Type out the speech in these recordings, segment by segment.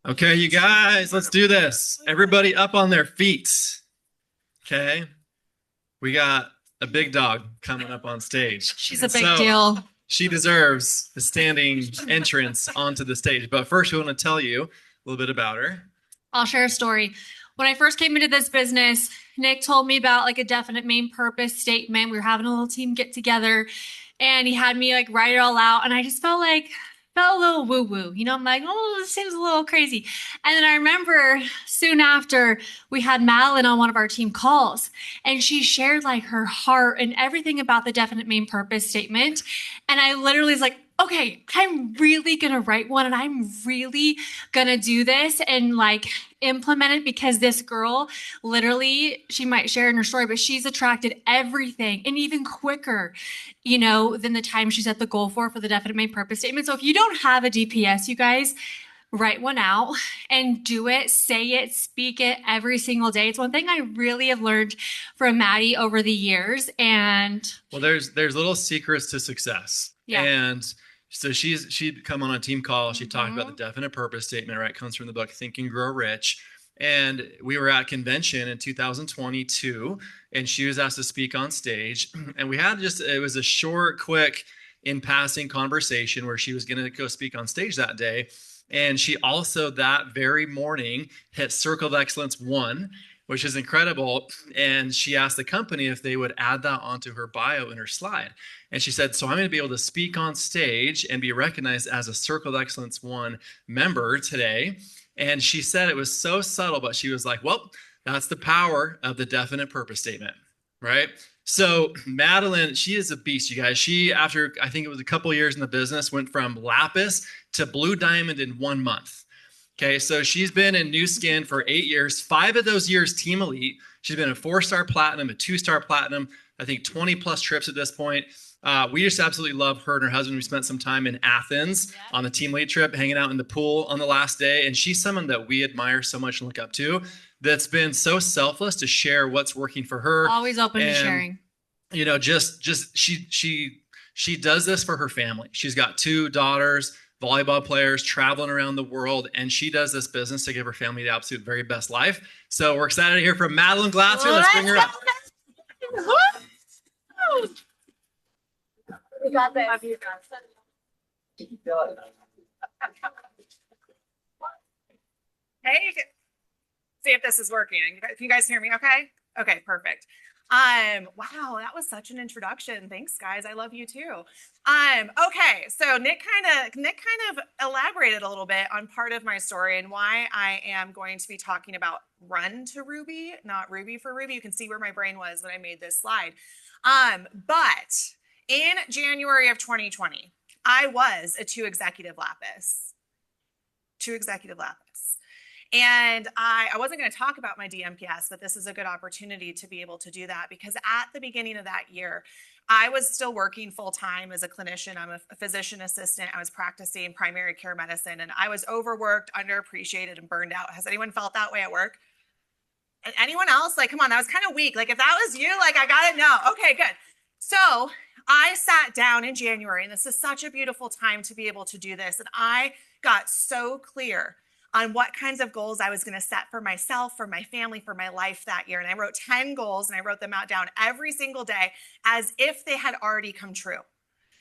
Okay, you guys, let's do this. Everybody up on their feet. Okay. We got a big dog coming up on stage. She's a big deal. She deserves the standing entrance onto the stage. But first, we want to tell you a little bit about her. I'll share a story. When I first came into this business, Nick told me about like a definite main purpose statement. We were having a little team get together and he had me like write it all out. And I just felt a little woo woo. I'm like, oh, this seems a little crazy. And then I remember soon after we had Madeline on one of our team calls and she shared like her heart and everything about the definite main purpose statement. And I literally was like, okay, I'm really going to write one and I'm really going to do this and like implement it because this girl literally, she might share in her story, but she's attracted everything and even quicker, than the time she set the goal for the definite main purpose statement. So if you don't have a DPS, you guys, write one out and do it, say it, speak it every single day. It's one thing I really have learned from Maddie over the years. And well, there's little secrets to success. Yeah. And so she'd come on a team call. She talked about the definite purpose statement, right? It comes from the book Think and Grow Rich. And we were at convention in 2022, and she was asked to speak on stage. And we had it was a short, quick, in passing conversation where she was going to go speak on stage that day. And she also that very morning hit Circle of Excellence 1, which is incredible. And she asked the company if they would add that onto her bio in her slide. And she said, so I'm going to be able to speak on stage and be recognized as a Circle of Excellence 1 member today. And she said it was so subtle, but she was like, well, that's the power of the definite purpose statement, right? So Madeline, she is a beast, you guys. She, after I think it was a couple years in the business, went from lapis to blue diamond in 1 month. Okay, so she's been in Nu Skin for 8 years. 5 of those years, Team Elite. She's been a 4-star platinum, a 2-star platinum, I think 20 plus trips at this point. We just absolutely love her and her husband. We spent some time in Athens on the Team Elite trip, hanging out in the pool on the last day. And she's someone that we admire so much and look up to, that's been so selfless to share what's working for her. Always open to sharing. She does this for her family. She's got 2 daughters, volleyball players, traveling around the world, and she does this business to give her family the absolute very best life. So we're excited to hear from Madeline Glasser. Let's bring her up. We got this. Hey, see if this is working. Can you guys hear me okay? Okay, perfect. Wow, that was such an introduction. Thanks, guys. I love you too. Okay, so Nick kind of elaborated a little bit on part of my story and why I am going to be talking about Run to Ruby, not Ruby for Ruby. You can see where my brain was when I made this slide. But in January of 2020, I was a 2 executive lapis. 2 executive lapis. And I wasn't going to talk about my DMPS, but this is a good opportunity to be able to do that because at the beginning of that year, I was still working full-time as a clinician. I'm a physician assistant. I was practicing primary care medicine, and I was overworked, underappreciated, and burned out. Has anyone felt that way at work? And anyone else? Like, come on, that was kind of weak. Like, if that was you, like, I got it. No. Okay, good. So I sat down in January, and this is such a beautiful time to be able to do this. And I got so clear on what kinds of goals I was going to set for myself, for my family, for my life that year. And I wrote 10 goals, and I wrote them out down every single day as if they had already come true.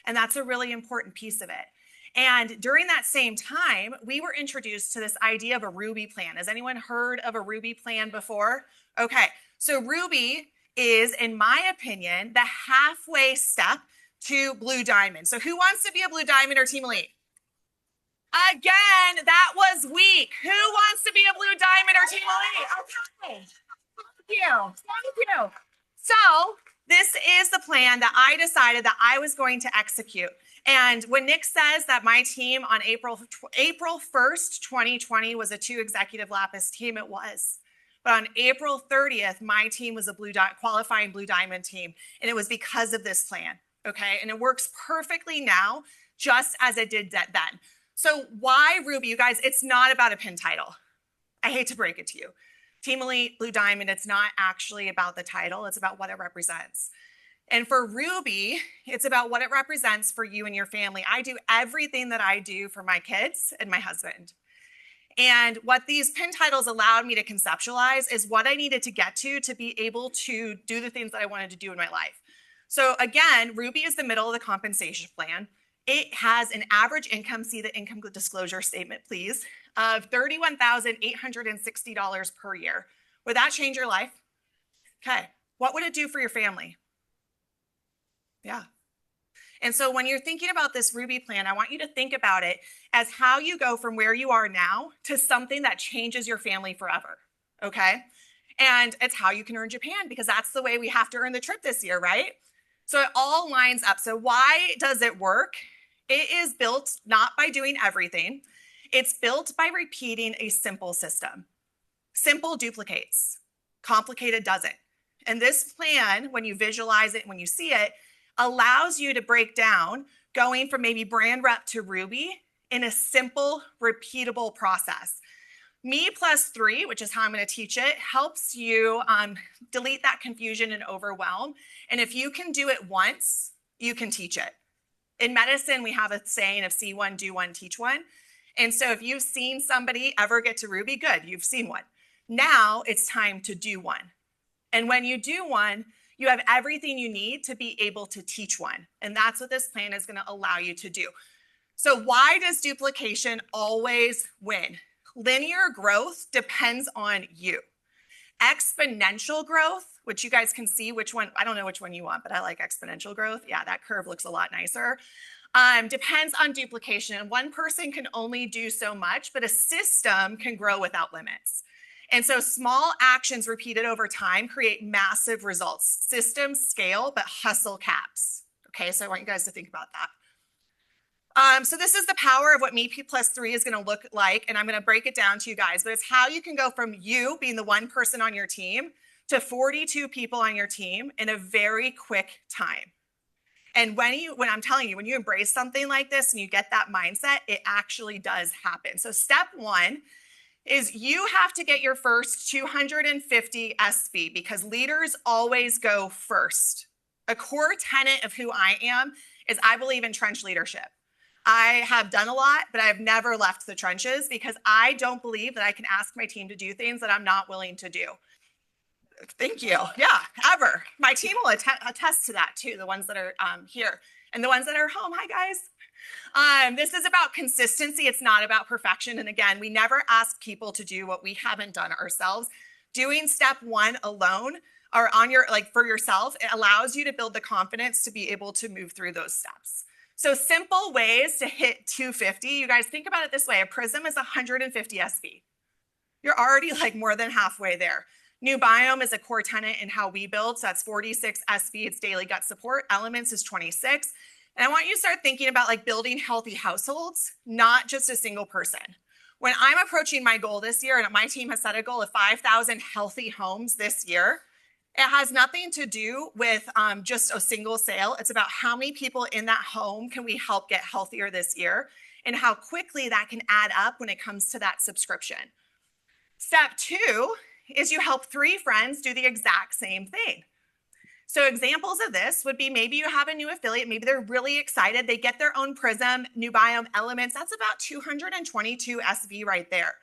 And that's a really important piece of it. And during that same time, we were introduced to this idea of a Ruby plan. Has anyone heard of a Ruby plan before? Okay, so Ruby is, in my opinion, the halfway step to Blue Diamond. So who wants to be a Blue Diamond or Team Elite? Again, that was weak. Who wants to be a Blue Diamond or Team Elite? Okay. Thank you. So this is the plan that I decided that I was going to execute. And when Nick says that my team on April 1st, 2020 was a 2 executive lapis team, it was. But on April 30th, my team was a qualifying Blue Diamond team. And it was because of this plan, okay? And it works perfectly now, just as it did then. So why Ruby? You guys, it's not about a pin title. I hate to break it to you. Team Elite, Blue Diamond, it's not actually about the title. It's about what it represents. And for Ruby, it's about what it represents for you and your family. I do everything that I do for my kids and my husband. And what these pin titles allowed me to conceptualize is what I needed to get to be able to do the things that I wanted to do in my life. So again, Ruby is the middle of the compensation plan. It has an average income, see the income disclosure statement, please, of $31,860 per year. Would that change your life? Okay. What would it do for your family? Yeah. And so when you're thinking about this Ruby plan, I want you to think about it as how you go from where you are now to something that changes your family forever. Okay. And it's how you can earn Japan, because that's the way we have to earn the trip this year, right? So it all lines up. So why does it work? It is built not by doing everything. It's built by repeating a simple system. Simple duplicates, complicated doesn't. And this plan, when you visualize it, when you see it, allows you to break down going from maybe brand rep to Ruby in a simple, repeatable process. Me plus 3, which is how I'm going to teach it, helps you delete that confusion and overwhelm. And if you can do it once, you can teach it. In medicine, we have a saying of see one, do one, teach one. And so if you've seen somebody ever get to Ruby, good, you've seen one. Now it's time to do one. And when you do one, you have everything you need to be able to teach one. And that's what this plan is going to allow you to do. So why does duplication always win? Linear growth depends on you. Exponential growth, which you guys can see which one, I don't know which one you want, but I like exponential growth. Yeah, that curve looks a lot nicer. Depends on duplication. And one person can only do so much, but a system can grow without limits. And so small actions repeated over time create massive results. Systems scale, but hustle caps. Okay, so I want you guys to think about that. So this is the power of what Me plus 3 is going to look like, and I'm going to break it down to you guys, but it's how you can go from you being the one person on your team to 42 people on your team in a very quick time. And when I'm telling you, when you embrace something like this and you get that mindset, it actually does happen. So step 1 is you have to get your first 250 SV, because leaders always go first. A core tenet of who I am is I believe in trench leadership. I have done a lot, but I've never left the trenches because I don't believe that I can ask my team to do things that I'm not willing to do. Thank you. Yeah, ever. My team will attest to that too, the ones that are here. And the ones that are home, hi guys. This is about consistency. It's not about perfection. And again, we never ask people to do what we haven't done ourselves. Doing step 1 alone or on your, like for yourself, it allows you to build the confidence to be able to move through those steps. So simple ways to hit 250. You guys think about it this way. A Prism is 150 SV. You're already like more than halfway there. New Biome is a core tenet in how we build. So that's 46 SV. It's daily gut support. Elements is 26. And I want you to start thinking about like building healthy households, not just a single person. When I'm approaching my goal this year, and my team has set a goal of 5,000 healthy homes this year, it has nothing to do with just a single sale. It's about how many people in that home can we help get healthier this year and how quickly that can add up when it comes to that subscription. Step 2 is you help 3 friends do the exact same thing. So examples of this would be maybe you have a new affiliate, maybe they're really excited, they get their own Prism, New Biome Elements, that's about 222 SV right there.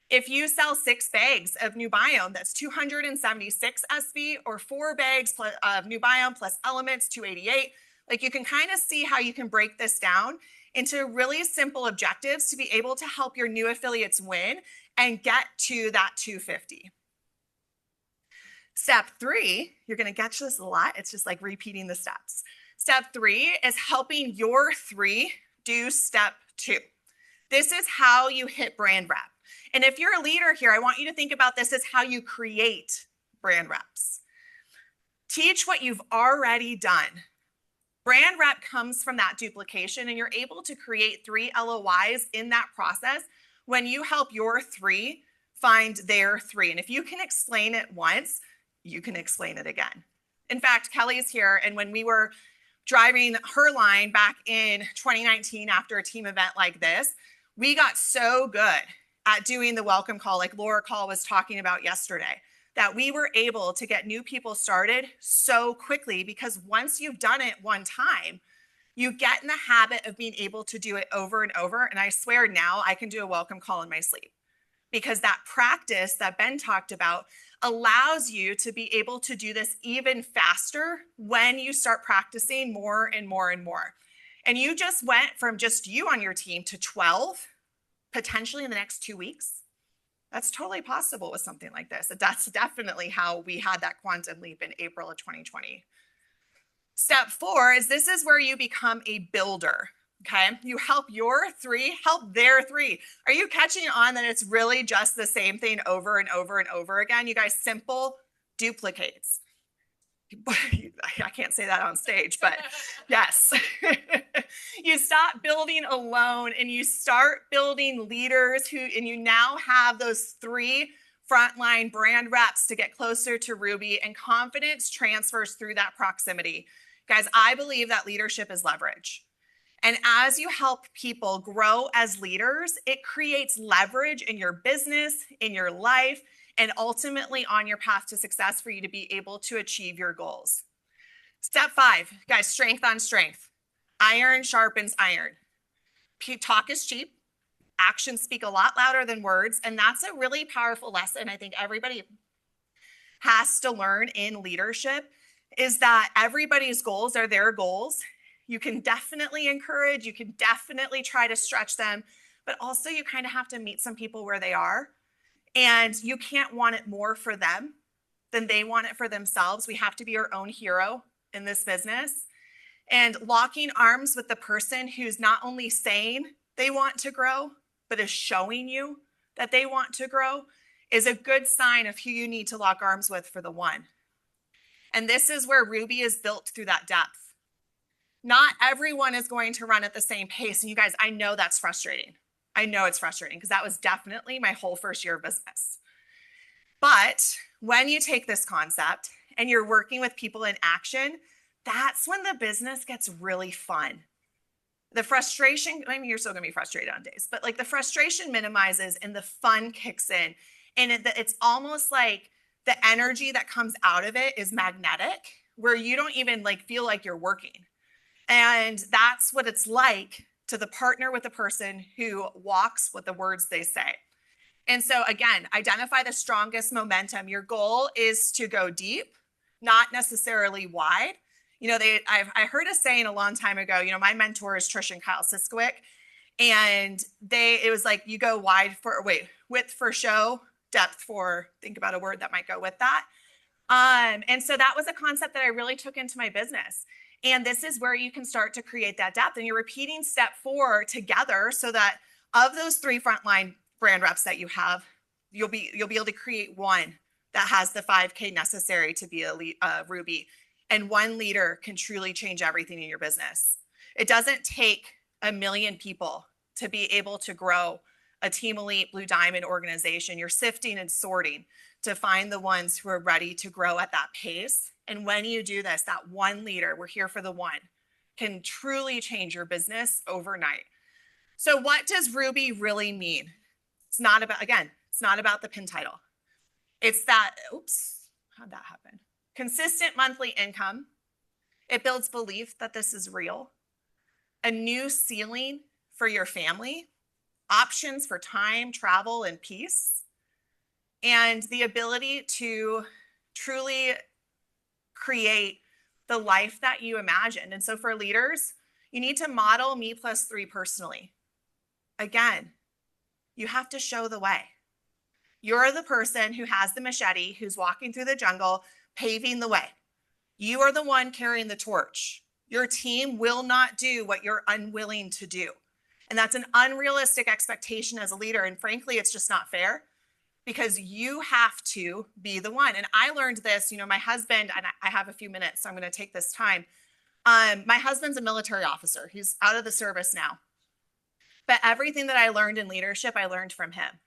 If you sell 6 bags of New Biome, that's 276 SV, or 4 bags of New Biome plus Elements, 288. Like you can kind of see how you can break this down into really simple objectives to be able to help your new affiliates win and get to that 250. Step 3, you're going to get this a lot. It's just like repeating the steps. Step 3 is helping your 3 do step 2. This is how you hit brand rep. And if you're a leader here, I want you to think about this as how you create brand reps. Teach what you've already done. Brand rep comes from that duplication, and you're able to create 3 LOIs in that process when you help your 3 find their 3. And if you can explain it once, you can explain it again. In fact, Kelly's here, and when we were driving her line back in 2019 after a team event like this, we got so good at doing the welcome call like Laura Call was talking about yesterday. that we were able to get new people started so quickly, because once you've done it one time, you get in the habit of being able to do it over and over. And I swear now I can do a welcome call in my sleep, because that practice that Ben talked about allows you to be able to do this even faster when you start practicing more and more and more. And you just went from just you on your team to 12, potentially in the next 2 weeks. That's totally possible with something like this. That's definitely how we had that quantum leap in April of 2020. Step 4 is this is where you become a builder. Okay, you help your 3 help their 3. Are you catching on that it's really just the same thing over and over and over again? You guys, simple duplicates. I can't say that on stage, but yes. You stop building alone and you start building leaders and you now have those 3 frontline brand reps to get closer to Ruby, and confidence transfers through that proximity. Guys, I believe that leadership is leverage. And as you help people grow as leaders, it creates leverage in your business, in your life, and ultimately on your path to success for you to be able to achieve your goals. Step 5, guys, strength on strength. Iron sharpens iron. Talk is cheap. Actions speak a lot louder than words. And that's a really powerful lesson I think everybody has to learn in leadership, is that everybody's goals are their goals. You can definitely encourage, you can definitely try to stretch them, but also you kind of have to meet some people where they are. And you can't want it more for them than they want it for themselves. We have to be our own hero in this business. And locking arms with the person who's not only saying they want to grow, but is showing you that they want to grow is a good sign of who you need to lock arms with for the one. And this is where Ruby is built through that depth. Not everyone is going to run at the same pace. And you guys, I know that's frustrating. I know it's frustrating because that was definitely my whole first year of business. But when you take this concept and you're working with people in action, that's when the business gets really fun. The frustration, I mean, you're still gonna be frustrated on days, but like the frustration minimizes and the fun kicks in. And it's almost like the energy that comes out of it is magnetic, where you don't even like feel like you're working. And that's what it's like to the partner with the person who walks with the words they say. And so again, identify the strongest momentum. Your goal is to go deep, not necessarily wide. You know, I heard a saying a long time ago, you know, my mentor is Trish and Kyle Siskowick, and it was like, you go width for show, depth for, think about a word that might go with that. And so that was a concept that I really took into my business. And this is where you can start to create that depth. And you're repeating step 4 together so that of those 3 frontline brand reps that you have, you'll be able to create one that has the 5K necessary to be a Ruby. And one leader can truly change everything in your business. It doesn't take 1 million people to be able to grow a Team Elite Blue Diamond organization. You're sifting and sorting to find the ones who are ready to grow at that pace. And when you do this, that one leader, we're here for the one, can truly change your business overnight. So what does Ruby really mean? It's not about the pin title. It's that, how'd that happen? Consistent monthly income. It builds belief that this is real. A new ceiling for your family. Options for time, travel, and peace. And the ability to truly create the life that you imagined. And so for leaders, you need to model Me+3 personally. Again, you have to show the way. You're the person who has the machete, who's walking through the jungle, paving the way. You are the one carrying the torch. Your team will not do what you're unwilling to do. And that's an unrealistic expectation as a leader. And frankly, it's just not fair, because you have to be the one. And I learned this, you know, my husband, and I have a few minutes, so I'm going to take this time. My husband's a military officer. He's out of the service now. But everything that I learned in leadership, I learned from him.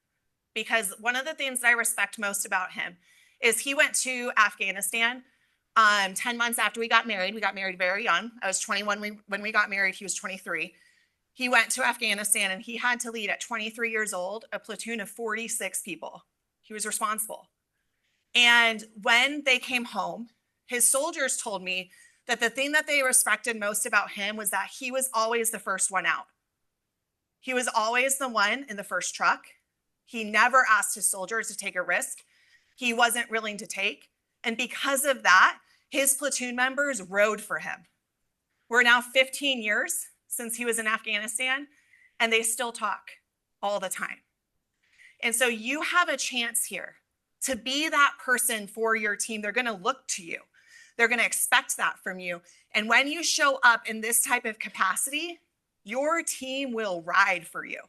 Because one of the things that I respect most about him is he went to Afghanistan 10 months after we got married. We got married very young. I was 21 when we got married. He was 23. He went to Afghanistan and he had to lead at 23 years old a platoon of 46 people. He was responsible. And when they came home, his soldiers told me that the thing that they respected most about him was that he was always the first one out. He was always the one in the first truck. He never asked his soldiers to take a risk he wasn't willing to take. And because of that, his platoon members rode for him. We're now 15 years since he was in Afghanistan, and they still talk all the time. And so you have a chance here to be that person for your team. They're going to look to you. They're going to expect that from you. And when you show up in this type of capacity, your team will ride for you.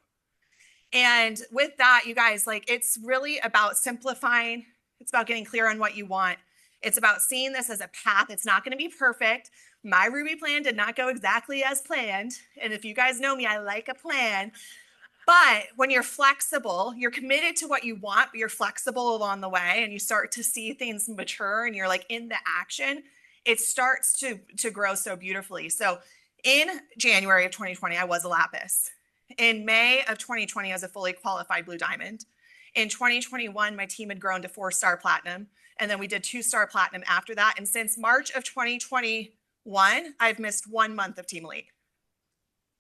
And with that, you guys, like, it's really about simplifying. It's about getting clear on what you want. It's about seeing this as a path. It's not going to be perfect. My Ruby plan did not go exactly as planned. And if you guys know me, I like a plan. But when you're flexible, you're committed to what you want, but you're flexible along the way, and you start to see things mature and you're like in the action, it starts to grow so beautifully. So in January of 2020, I was a Lapis. In May of 2020, I was a fully qualified Blue Diamond. In 2021, my team had grown to 4-star platinum, and then we did 2-star platinum after that. And since March of 2021, I've missed 1 month of Team Elite.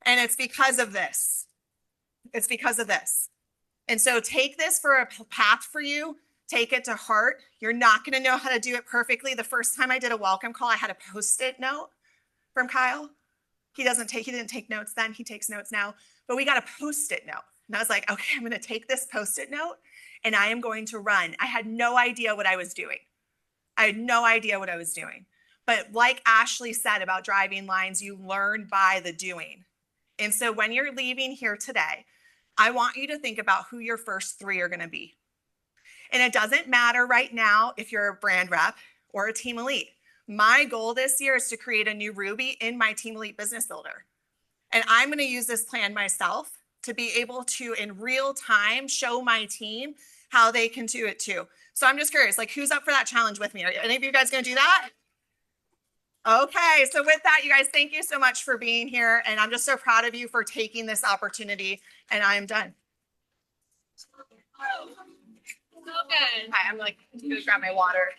And it's because of this. It's because of this. And so take this for a path for you. Take it to heart. You're not going to know how to do it perfectly. The first time I did a welcome call, I had a Post-it note from Kyle. He didn't take notes then. He takes notes now. But we got a Post-it note. And I was like, okay, I'm going to take this Post-it note and I am going to run. I had no idea what I was doing. But like Ashley said about driving lines, you learn by the doing. And so when you're leaving here today, I want you to think about who your first 3 are going to be. And it doesn't matter right now if you're a brand rep or a Team Elite. My goal this year is to create a new Ruby in my Team Elite Business Builder. And I'm going to use this plan myself to be able to, in real time, show my team how they can do it too. So I'm just curious, like, who's up for that challenge with me? Are any of you guys going to do that? Okay, so with that, you guys, thank you so much for being here. And I'm just so proud of you for taking this opportunity. And I am done. So good. Hi, I'm like, going to grab my water.